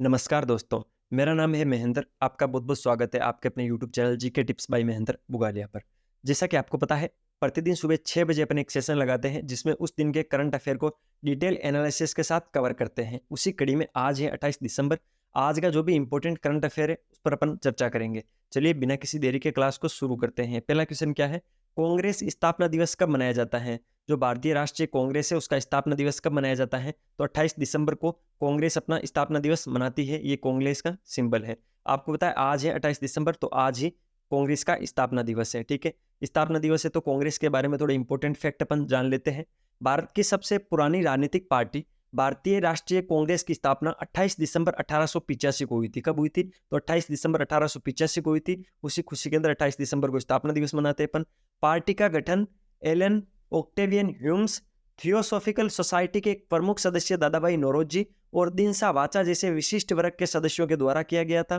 नमस्कार दोस्तों, मेरा नाम है महेंद्र। आपका बहुत-बहुत स्वागत है आपके अपने YouTube channel GK tips by Mahendra Bugalia पर। जैसा कि आपको पता है, प्रतिदिन सुबह 6 बजे अपन एक सेशन लगाते हैं, जिसमें उस दिन के करंट अफेयर को डिटेल एनालिसिस के साथ कवर करते हैं। उसी कड़ी में आज है 28 दिसंबर। आज का जो भी इम्पोर्टेंट करंट अफेयर है, उस पर अपन चर्चा करेंगे। चलिए बिना किसी देरी के क्लास को शुरू करते हैं। पहला क्वेश्चन क्या है? कांग्रेस स्थापना दिवस कब मनाया जाता है? जो भारतीय राष्ट्रीय कांग्रेस है, उसका स्थापना दिवस कब मनाया जाता है? तो 28 दिसंबर को कांग्रेस अपना स्थापना दिवस मनाती है। ये कांग्रेस का सिंबल है। आपको पता है आज है 28 दिसंबर, तो आज ही कांग्रेस का स्थापना दिवस है। ठीक है, स्थापना दिवस है तो कांग्रेस के बारे में थोड़े इंपॉर्टेंट फैक्ट अपन जान लेते हैं। भारत की सबसे पुरानी राजनीतिक पार्टी भारतीय राष्ट्रीय कांग्रेस की स्थापना 28 दिसंबर 1885 को हुई थी। कब हुई थी? तो 28 दिसंबर 1885 को हुई थी। उसी खुशी के अंदर 28 दिसंबर को स्थापना दिवस मनाते हैं अपन। पार्टी का गठन Allan Octavian Hume's, theosophical society के एक प्रमुख सदस्य दादाभाई नौरोजी और दिनसा वाचा जैसे विशिष्ट वर्ग के सदस्यों के द्वारा किया गया था।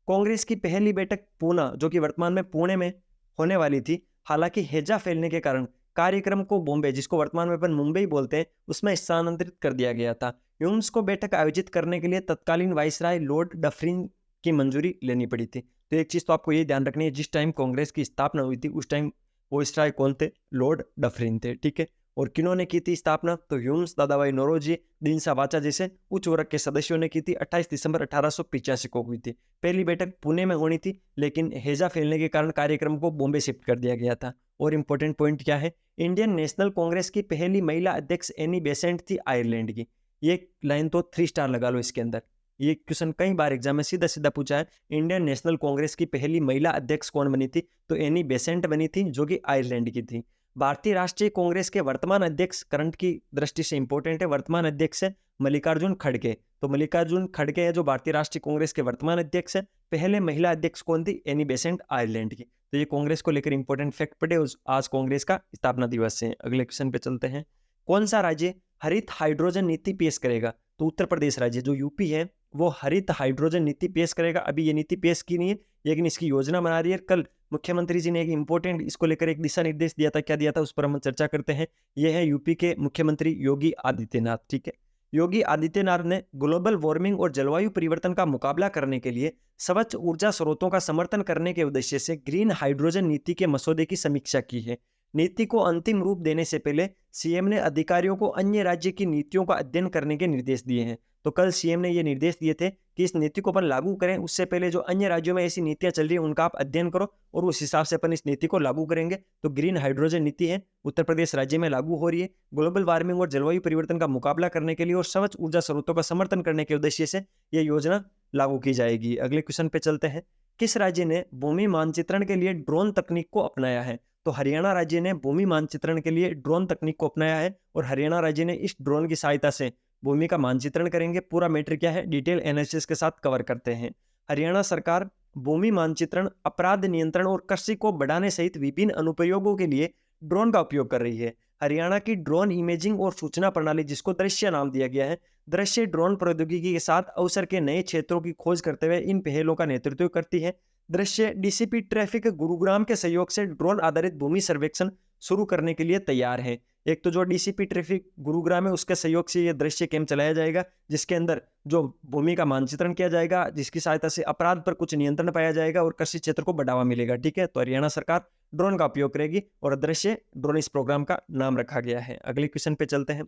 कांग्रेस की पहली बैठक पूना, जो कि वर्तमान में पुणे में होने वाली थी, हालांकि हैजा फैलने के कारण कार्यक्रम को बॉम्बे, जिसको वर्तमान में अपन मुंबई बोलते हैं, उसमें स्थानांतरित कर दिया गया था। ह्यूम्स को बैठक आयोजित करने के लिए तत्कालीन वाइसराय लॉर्ड डफरिन की मंजूरी लेनी पड़ी थी। तो एक चीज तो आपको ये ध्यान रखनी है, जिस टाइम कांग्रेस की स्थापना हुई थी उस टाइम वाइसराय कौन थे? लॉर्ड डफरिन थे। ठीक है, और किन्होंने की थी स्थापना? तो ह्यूम्स, दादाभाई नौरोजी, दिनसा वाचा जैसे उच्च वर्ग के सदस्यों ने की थी। 28 दिसंबर 1885 को हुई थी। पहली बैठक पुणे में होनी थी, लेकिन हैजा फैलने के कारण कार्यक्रम को बॉम्बे शिफ्ट कर दिया गया था। और इंपॉर्टेंट पॉइंट क्या है? इंडियन नेशनल कांग्रेस की पहली महिला अध्यक्ष एनी बेसेंट थी आयरलैंड की। ये लाइन तो 3 स्टार लगा लो इसके अंदर। ये क्वेश्चन कई बार एग्जाम में सीधा सीधा पूछा है। इंडियन नेशनल कांग्रेस की पहली महिला अध्यक्ष कौन बनी थी? तो एनी बेसेंट बनी थी, जो कि आयरलैंड की थी। भारतीय राष्ट्रीय कांग्रेस के वर्तमान अध्यक्ष, करंट की दृष्टि से इंपॉर्टेंट है, वर्तमान अध्यक्ष है मल्लिकार्जुन खड़गे। तो मल्लिकार्जुन खड़गे है जो भारतीय राष्ट्रीय कांग्रेस के वर्तमान अध्यक्ष है। पहले महिला अध्यक्ष कौन थी? एनी बेसेंट, आयरलैंड की। तो ये कांग्रेस को लेकर इंपॉर्टेंट फैक्ट पड़े। आज कांग्रेस का स्थापना दिवस है। अगले क्वेश्चन पे चलते हैं। कौन सा राज्य हरित हाइड्रोजन नीति पेश करेगा? तो उत्तर प्रदेश राज्य, जो यूपी है, वो हरित हाइड्रोजन नीति पेश करेगा। अभी ये नीति पेश की नहीं है, लेकिन इसकी योजना बना रही है। कल मुख्यमंत्री जी ने एक इंपॉर्टेंट इसको लेकर एक दिशा निर्देश दिया था। क्या दिया था? उस पर हम चर्चा करते हैं। ये है यूपी के मुख्यमंत्री योगी आदित्यनाथ। ठीक है, योगी आदित्यनाथ ने ग्लोबल वार्मिंग और जलवायु परिवर्तन का मुकाबला करने के लिए स्वच्छ ऊर्जा स्रोतों का समर्थन करने के उद्देश्य से ग्रीन हाइड्रोजन नीति के मसौदे की समीक्षा की है। नीति को अंतिम रूप देने से पहले सीएम ने अधिकारियों को अन्य राज्य की नीतियों का अध्ययन करने के निर्देश दिए हैं। तो कल सीएम ने ये निर्देश दिए थे कि इस नीति को अपन लागू करें, उससे पहले जो अन्य राज्यों में ऐसी नीतियां चल रही हैं उनका आप अध्ययन करो और उस हिसाब से अपन इस नीति को लागू करेंगे। तो ग्रीन हाइड्रोजन नीति है, उत्तर प्रदेश राज्य में लागू हो रही है। ग्लोबल वार्मिंग और जलवायु परिवर्तन का मुकाबला करने के लिए और स्वच्छ ऊर्जा स्रोतों का समर्थन करने के उद्देश्य से यह योजना लागू की जाएगी। अगले क्वेश्चन पे चलते हैं। किस राज्य ने भूमि मानचित्रण के लिए ड्रोन तकनीक को अपनाया है? तो हरियाणा राज्य ने भूमि मानचित्रण के लिए ड्रोन तकनीक को अपनाया है और हरियाणा राज्य ने इस ड्रोन की सहायता से भूमि का मानचित्रण करेंगे। पूरा मैटर क्या है, डिटेल एनालिसिस के साथ कवर करते हैं। हरियाणा सरकार भूमि मानचित्रण, अपराध नियंत्रण और कृषि को बढ़ाने सहित विभिन्न अनुप्रयोगों के लिए ड्रोन का उपयोग कर रही है। हरियाणा की ड्रोन इमेजिंग और सूचना प्रणाली, जिसको दृश्य नाम दिया गया है, दृश्य ड्रोन प्रौद्योगिकी के साथ अवसर के नए क्षेत्रों की खोज करते हुए इन पहलों का नेतृत्व करती है। दृश्य डीसीपी ट्रैफिक गुरुग्राम के सहयोग से ड्रोन आधारित भूमि सर्वेक्षण शुरू करने के लिए तैयार है। एक तो जो डीसीपी ट्रैफिक गुरुग्राम है, उसके सहयोग से ये दृश्य कैंप चलाया जाएगा, जिसके अंदर जो भूमि का मानचित्रण किया जाएगा, जिसकी सहायता से अपराध पर कुछ नियंत्रण पाया जाएगा और कृषि क्षेत्र को बढ़ावा मिलेगा। ठीक है, तो हरियाणा सरकार ड्रोन का उपयोग करेगी और दृश्य ड्रोन इस प्रोग्राम का नाम रखा गया है। अगले क्वेश्चन पे चलते हैं।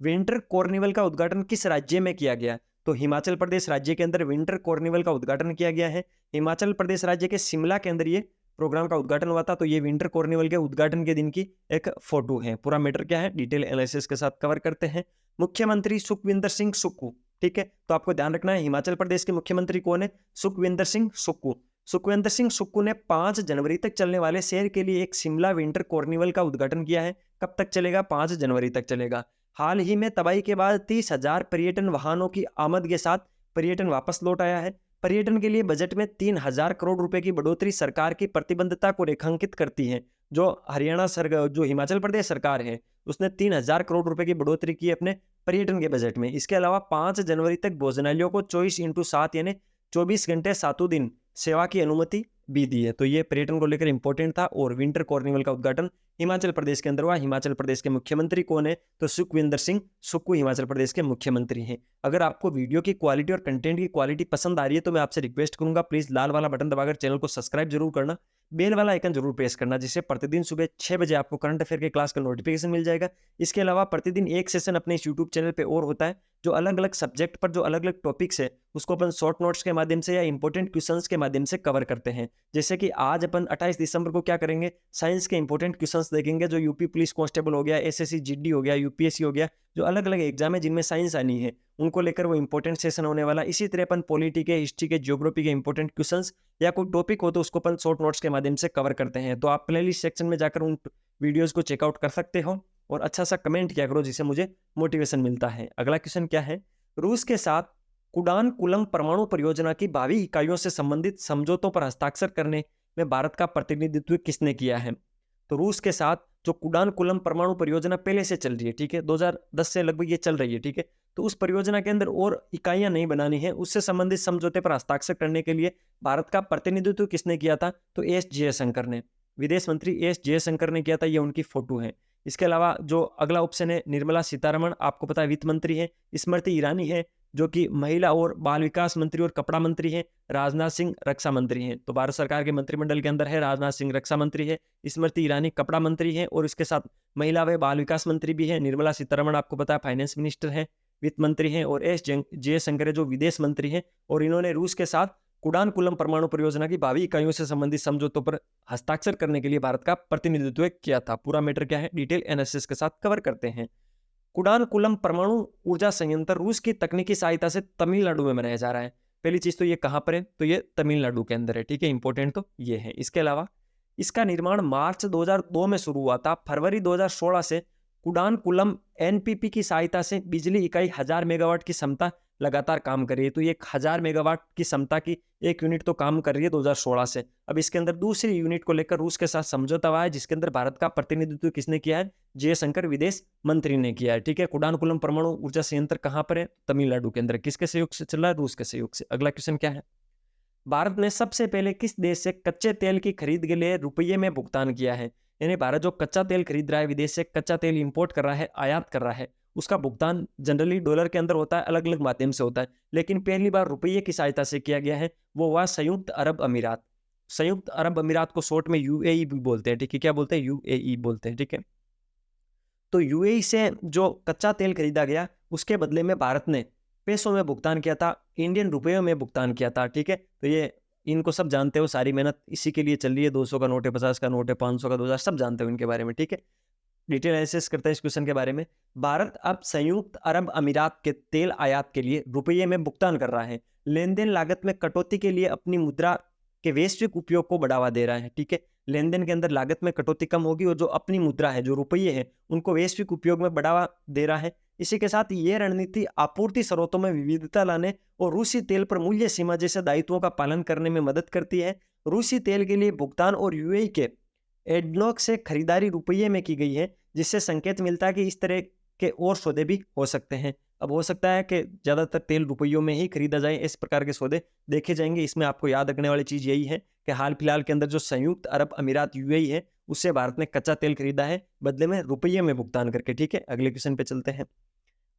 विंटर कॉर्निवल का उद्घाटन किस राज्य में किया गया? तो हिमाचल प्रदेश राज्य के अंदर विंटर कॉर्निवल का उद्घाटन किया गया है। हिमाचल प्रदेश राज्य के शिमला के अंदर ये प्रोग्राम का उद्घाटन हुआ था। तो ये विंटर कॉर्निवल के उद्घाटन के दिन की एक फोटो है। पूरा मैटर क्या है, डिटेल एनालिसिस के साथ कवर करते हैं। मुख्यमंत्री सुखविंदर सिंह सुक्खू। ठीक है, तो आपको ध्यान रखना है हिमाचल प्रदेश के मुख्यमंत्री कौन है? सुखविंदर सिंह सुक्खू। सुखविंदर सिंह सुक्खू ने 5 जनवरी तक चलने वाले शहर के लिए एक शिमला विंटर कॉर्निवल का उद्घाटन किया है। कब तक चलेगा? 5 जनवरी तक चलेगा। हाल ही में तबाही के बाद 30,000 पर्यटन वाहनों की आमद के साथ पर्यटन वापस लौट आया है। पर्यटन के लिए बजट में 3,000 करोड़ रुपए की बढ़ोतरी सरकार की प्रतिबद्धता को रेखांकित करती है। जो हिमाचल प्रदेश सरकार है, उसने 3,000 करोड़ रुपए की बढ़ोतरी की अपने पर्यटन के बजट में। इसके अलावा 5 जनवरी तक भोजनालयों को 24/7 यानी 24 घंटे सातों दिन सेवा की अनुमति भी दी है। तो ये पर्यटन को लेकर इंपॉर्टेंट था। और विंटर कार्निवल का उद्घाटन हिमाचल प्रदेश के अंदर हुआ। हिमाचल प्रदेश के मुख्यमंत्री कौन है? तो सुखविंदर सिंह सुक्खू हिमाचल प्रदेश के मुख्यमंत्री हैं। अगर आपको वीडियो की क्वालिटी और कंटेंट की क्वालिटी पसंद आ रही है तो मैं आपसे रिक्वेस्ट करूंगा, प्लीज लाल वाला बटन दबाकर चैनल को सब्सक्राइब जरूर करना, बेल वाला आइकन जरूर प्रेस करना, जिससे प्रतिदिन सुबह 6 बजे आपको करंट अफेयर के क्लास का नोटिफिकेशन मिल जाएगा। इसके अलावा प्रतिदिन एक सेशन अपने इस यूट्यूब चैनल पे और होता है, जो अलग अलग सब्जेक्ट पर जो अलग अलग टॉपिक्स है उसको अपन शॉर्ट नोट्स के माध्यम से या इंपॉर्टेंट क्वेश्चंस के माध्यम से कवर करते हैं। जैसे कि आज अपन 28 दिसंबर को क्या करेंगे, साइंस के इंपॉर्टेंट क्वेश्चंस देखेंगे, जो यूपी पुलिस कांस्टेबल हो गया, एसएससी जीडी हो गया, यूपीएससी हो गया, जो अलग अलग एग्जाम है जिनमें साइंस आनी है उनको लेकर वो इंपॉर्टेंट सेशन होने वाला। इसी तरह अपन पॉलिटी के, हिस्ट्री के, ज्योग्राफी के इंपॉर्टेंट क्वेश्चंस या कोई टॉपिक हो तो उसको अपन शॉर्ट नोट्स के माध्यम से कवर करते हैं। तो आप प्लेलिस्ट सेक्शन में जाकर उन वीडियोस को चेकआउट कर सकते हो और अच्छा सा कमेंट किया करो, जिससे मुझे मोटिवेशन मिलता है। अगला क्वेश्चन क्या है, रूस के साथ कुडानकुलम परमाणु परियोजना की भावी इकाइयों से संबंधित समझौतों पर हस्ताक्षर करने में भारत का प्रतिनिधित्व किसने किया है? तो रूस के साथ जो कुडानकुलम परमाणु परियोजना पहले से चल रही है, ठीक है, 2010 से लगभग ये चल रही है, ठीक है, तो उस परियोजना के अंदर और इकाइयां नहीं बनानी है, उससे संबंधित समझौते पर हस्ताक्षर करने के लिए भारत का प्रतिनिधित्व किसने किया था? तो एस जयशंकर ने, विदेश मंत्री एस जयशंकर ने किया था। ये उनकी फोटो है। इसके अलावा जो अगला ऑप्शन है, निर्मला सीतारमण, आपको पता है वित्त मंत्री है। स्मृति ईरानी है जो कि महिला और बाल विकास मंत्री और कपड़ा मंत्री है। राजनाथ सिंह रक्षा मंत्री हैं। तो भारत सरकार के मंत्रिमंडल के अंदर है राजनाथ सिंह रक्षा मंत्री है, स्मृति ईरानी कपड़ा मंत्री है और इसके साथ महिला व बाल विकास मंत्री भी है। निर्मला सीतारमण आपको पता है फाइनेंस मिनिस्टर है, वित्त मंत्री हैं। और एस जयशंकर जो विदेश मंत्री हैं, और इन्होंने रूस के साथ कुडानकुलम परमाणु परियोजना की भावी इकाइयों से संबंधित समझौतों पर हस्ताक्षर करने के लिए भारत का प्रतिनिधित्व किया था। पूरा मैटर क्या है, डिटेल एनालिसिस के साथ कवर करते हैं। कुडानकुलम परमाणु ऊर्जा संयंत्र रूस की तकनीकी सहायता से तमिलनाडु में बनाया जा रहा है। पहली चीज तो ये कहां पर है, तो ये तमिलनाडु के अंदर है, ठीक है, इंपॉर्टेंट तो ये है। इसके अलावा इसका निर्माण मार्च 2002 में शुरू हुआ था। फरवरी 2016 से कुडानकुलम एनपीपी की सहायता से बिजली इकाई 1000 मेगावाट की क्षमता लगातार काम कर रही है। तो ये 1000 मेगावाट की क्षमता की एक यूनिट तो काम कर रही है 2016 से। अब इसके अंदर दूसरी यूनिट को लेकर रूस के साथ समझौता हुआ है, जिसके अंदर भारत का प्रतिनिधित्व किसने किया है? जयशंकर विदेश मंत्री ने किया है, ठीक है। कुडानकुलम परमाणु ऊर्जा संयंत्र कहां पर है? तमिलनाडु के अंदर। किसके सहयोग से चल रहा है? रूस के सहयोग से। अगला क्वेश्चन क्या है, भारत ने सबसे पहले किस देश से कच्चे तेल की खरीद के लिए रुपये में भुगतान किया है? यानी भारत जो कच्चा तेल खरीद रहा है, विदेश से कच्चा तेल इंपोर्ट कर रहा है, आयात कर रहा है, उसका भुगतान जनरली डॉलर के अंदर होता है, अलग अलग माध्यम से होता है, लेकिन पहली बार रुपये की सहायता से किया गया है, वो हुआ संयुक्त अरब अमीरात। संयुक्त अरब अमीरात को शॉर्ट में यूएई भी बोलते हैं, ठीक है। क्या बोलते हैं? यूएई बोलते हैं, ठीक है। तो यूएई से जो कच्चा तेल खरीदा गया, उसके बदले में भारत ने पैसों में भुगतान किया था, इंडियन रुपयों में भुगतान किया था, ठीक है। तो ये इनको सब जानते हो, सारी मेहनत इसी के लिए चल रही है। 200 का नोट है, 50 का नोट है, 500 का, 2000, सब जानते हो इनके बारे में, ठीक है। डिटेल एनालिसिस करते हैं इस क्वेश्चन के बारे में। भारत अब संयुक्त अरब अमीरात के तेल आयात के लिए रुपये में भुगतान कर रहा है। लेन देन लागत में कटौती के लिए अपनी मुद्रा के वैश्विक उपयोग को बढ़ावा दे रहा है, ठीक है। लेन देन के अंदर लागत में कटौती कम होगी और जो अपनी मुद्रा है, जो रुपये है, उनको वैश्विक उपयोग में बढ़ावा दे रहा है। इसी के साथ ये रणनीति आपूर्ति स्रोतों में विविधता लाने और रूसी तेल पर मूल्य सीमा जैसे दायित्वों का पालन करने में मदद करती है। रूसी तेल के लिए भुगतान और यूएई के एडनॉक से खरीदारी रुपये में की गई है, जिससे संकेत मिलता है कि इस तरह के और सौदे भी हो सकते हैं। अब हो सकता है कि ज़्यादातर तेल रुपयों में ही खरीदा जाए, इस प्रकार के सौदे देखे जाएंगे। इसमें आपको याद रखने वाली चीज़ यही है कि हाल फिलहाल के अंदर जो संयुक्त अरब अमीरात यूएई है, उससे भारत ने कच्चा तेल खरीदा है, बदले में रुपये में भुगतान करके, ठीक है। अगले क्वेश्चन पे चलते हैं।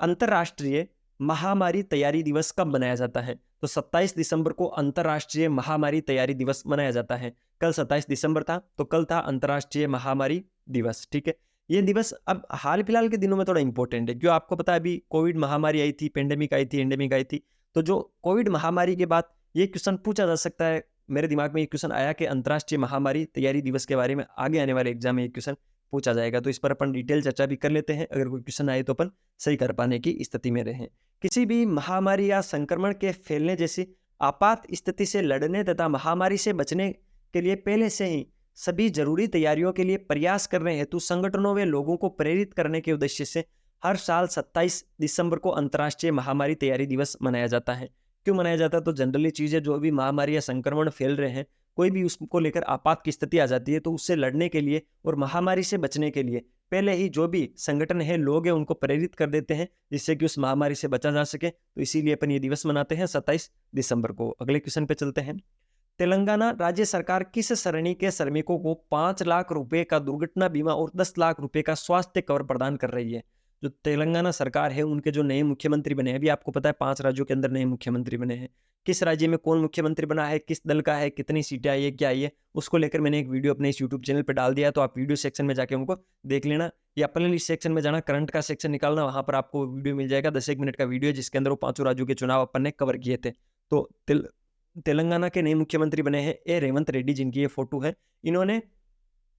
अंतर्राष्ट्रीय महामारी तैयारी दिवस कब मनाया जाता है? तो 27 दिसंबर को अंतर्राष्ट्रीय महामारी तैयारी दिवस मनाया जाता है। कल 27 दिसंबर था, तो कल था अंतर्राष्ट्रीय महामारी दिवस, ठीक है। ये दिवस अब हाल फिलहाल के दिनों में थोड़ा इंपॉर्टेंट है, क्यों? आपको पता है अभी कोविड महामारी आई थी, पेंडेमिक आई थी, एंडेमिक आई थी। तो जो कोविड महामारी के बाद ये क्वेश्चन पूछा जा सकता है, मेरे दिमाग में ये क्वेश्चन आया कि अंतर्राष्ट्रीय महामारी तैयारी दिवस के बारे में आगे आने वाले एग्जाम में ये क्वेश्चन पूछा जाएगा। तो इस पर अपन डिटेल चर्चा भी कर लेते हैं, अगर कोई क्वेश्चन आए तो अपन सही कर पाने की स्थिति में रहें। किसी भी महामारी या संक्रमण के फैलने जैसी आपात स्थिति से लड़ने तथा महामारी से बचने के लिए पहले से ही सभी जरूरी तैयारियों के लिए प्रयास करने हेतु संगठनों व लोगों को प्रेरित करने के उद्देश्य से हर साल 27 दिसंबर को अंतर्राष्ट्रीय महामारी तैयारी दिवस मनाया जाता है। क्यों मनाया जाता है? तो जनरली चीज़ें, जो भी महामारी या संक्रमण फैल रहे हैं, कोई भी उसको लेकर आपात की स्थिति आ जाती है, तो उससे लड़ने के लिए और महामारी से बचने के लिए पहले ही जो भी संगठन है, लोग हैं, उनको प्रेरित कर देते हैं, जिससे कि उस महामारी से बचा जा सके। तो इसीलिए अपन ये दिवस मनाते हैं 27 दिसंबर को। अगले क्वेश्चन पे चलते हैं। तेलंगाना राज्य सरकार किस श्रेणी के श्रमिकों को 5 लाख रुपए का दुर्घटना बीमा और 10 लाख रुपए का स्वास्थ्य कवर प्रदान कर रही है? जो तेलंगाना सरकार है, उनके जो नए मुख्यमंत्री बने हैं, अभी आपको पता है 5 राज्यों के अंदर नए मुख्यमंत्री बने हैं। किस राज्य में कौन मुख्यमंत्री बना है, किस दल का है, कितनी सीटें आई है, क्या आई है, उसको लेकर मैंने एक वीडियो अपने इस यूट्यूब चैनल पे डाल दिया है, तो आप वीडियो सेक्शन में जाके उनको देख लेना, या प्लेलिस्ट सेक्शन में जाना, करंट का सेक्शन निकालना, वहाँ पर आपको वीडियो मिल जाएगा। 10 एक मिनट का वीडियो है, जिसके अंदर वो 5 राज्यों के चुनाव अपन ने कवर किए थे। तो तेलंगाना के नए मुख्यमंत्री बने हैं रेवंत रेड्डी, जिनकी ये फोटो है। इन्होंने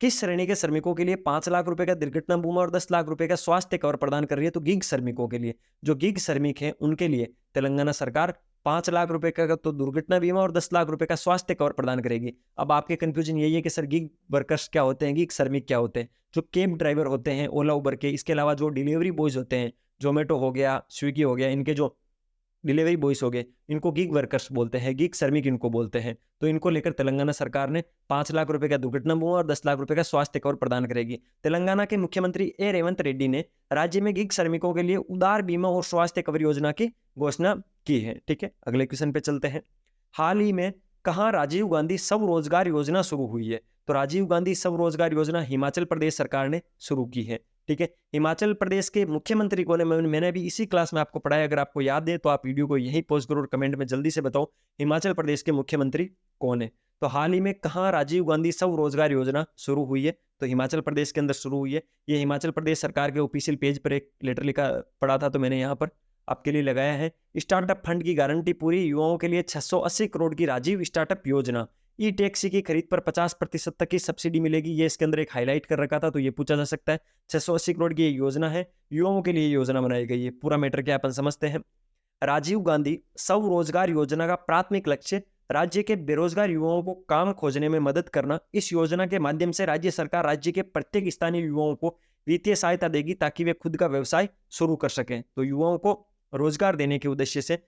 किस श्रेणी के श्रमिकों के लिए 5 लाख रुपए का दुर्घटना बीमा और 10 लाख रुपए का स्वास्थ्य कवर प्रदान कर रही है? तो गिग श्रमिकों के लिए, जो गिग श्रमिक हैं, उनके लिए तेलंगाना सरकार 5 लाख रुपए का तो दुर्घटना बीमा और 10 लाख रुपए का स्वास्थ्य कवर प्रदान करेगी। अब आपके कंफ्यूजन यही है कि सर गिग वर्कर्स क्या होते हैं, गिग श्रमिक क्या होते हैं? जो कैब ड्राइवर होते हैं ओला उबर के, इसके अलावा जो डिलीवरी बॉयज होते हैं, जोमेटो हो गया, स्विगी हो गया, इनके जो डिलीवरी बॉयज हो गए, इनको गिग वर्कर्स बोलते हैं, गिग श्रमिक इनको बोलते हैं। तो इनको लेकर तेलंगाना सरकार ने 5 लाख रुपए का दुर्घटना बीमा और 10 लाख रुपए का स्वास्थ्य कवर प्रदान करेगी। तेलंगाना के मुख्यमंत्री रेवंत रेड्डी ने राज्य में गिग श्रमिकों के लिए उदार बीमा और स्वास्थ्य कवर योजना की घोषणा की है। ठीक है, अगले क्वेश्चन पे चलते हैं। हाल ही में कहाँ राजीव गांधी स्वरोजगार योजना शुरू हुई है? तो राजीव गांधी स्वरोजगार योजना हिमाचल प्रदेश सरकार ने शुरू की है। ठीक है, हिमाचल प्रदेश के मुख्यमंत्री कौन है? मैंने अभी इसी क्लास में आपको पढ़ाया, अगर आपको याद है तो आप वीडियो को यहीं पॉज करो और कमेंट में जल्दी से बताओ हिमाचल प्रदेश के मुख्यमंत्री कौन है। तो हाल ही में कहाँ राजीव गांधी स्वरोजगार योजना शुरू हुई है? तो हिमाचल प्रदेश के अंदर शुरू हुई है। ये हिमाचल प्रदेश सरकार के ऑफिशियल पेज पर एक लेटर लिखा पड़ा था, तो मैंने यहाँ पर आपके लिए लगाया है। स्टार्टअप फंड की गारंटी पूरी, युवाओं के लिए 680 करोड़ की राजीव स्टार्टअप योजना। ई टैक्सी की खरीद पर 50% तक की सब्सिडी मिलेगी, ये इसके अंदर एक हाईलाइट कर रखा था, तो ये पूछा जा सकता है। 680 करोड़ की ये योजना है, युवाओं के लिए योजना बनाई गई है। पूरा मैटर क्या अपन समझते हैं। राजीव गांधी स्वरोजगार योजना का प्राथमिक लक्ष्य राज्य के बेरोजगार युवाओं को काम खोजने में मदद करना। इस योजना के माध्यम से राज्य सरकार राज्य के प्रत्येक स्थानीय युवाओं को वित्तीय सहायता देगी ताकि वे खुद का व्यवसाय शुरू कर सकें। तो युवाओं को रोजगार देने के उद्देश्य से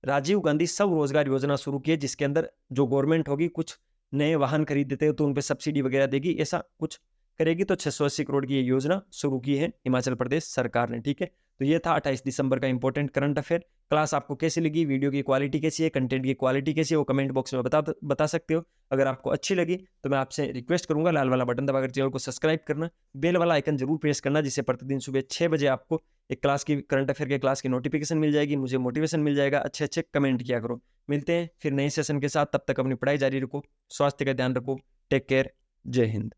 राजीव गांधी स्वरोजगार योजना शुरू की है, जिसके अंदर जो गवर्नमेंट होगी कुछ नए वाहन खरीदते हो तो उन पर सब्सिडी वगैरह देगी, ऐसा कुछ करेगी। तो 680 करोड़ की ये योजना शुरू की है हिमाचल प्रदेश सरकार ने। ठीक है, तो ये था 28 दिसंबर का इंपॉर्टेंट करंट अफेयर। क्लास आपको कैसी लगी, वीडियो की क्वालिटी कैसी है, कंटेंट की क्वालिटी कैसी है, वो कमेंट बॉक्स में बता सकते हो। अगर आपको अच्छी लगी तो मैं आपसे रिक्वेस्ट करूंगा लाल वाला बटन दबाकर चैनल को सब्सक्राइब करना, बेल वाला आइकन जरूर प्रेस करना, जिससे प्रतिदिन सुबह 6 बजे आपको एक क्लास की करंट अफेयर के क्लास की नोटिफिकेशन मिल जाएगी, मुझे मोटिवेशन मिल जाएगा। अच्छे अच्छे कमेंट किया करो। मिलते हैं फिर नए सेशन के साथ, तब तक अपनी पढ़ाई जारी रखो, स्वास्थ्य का ध्यान रखो। टेक केयर, जय हिंद।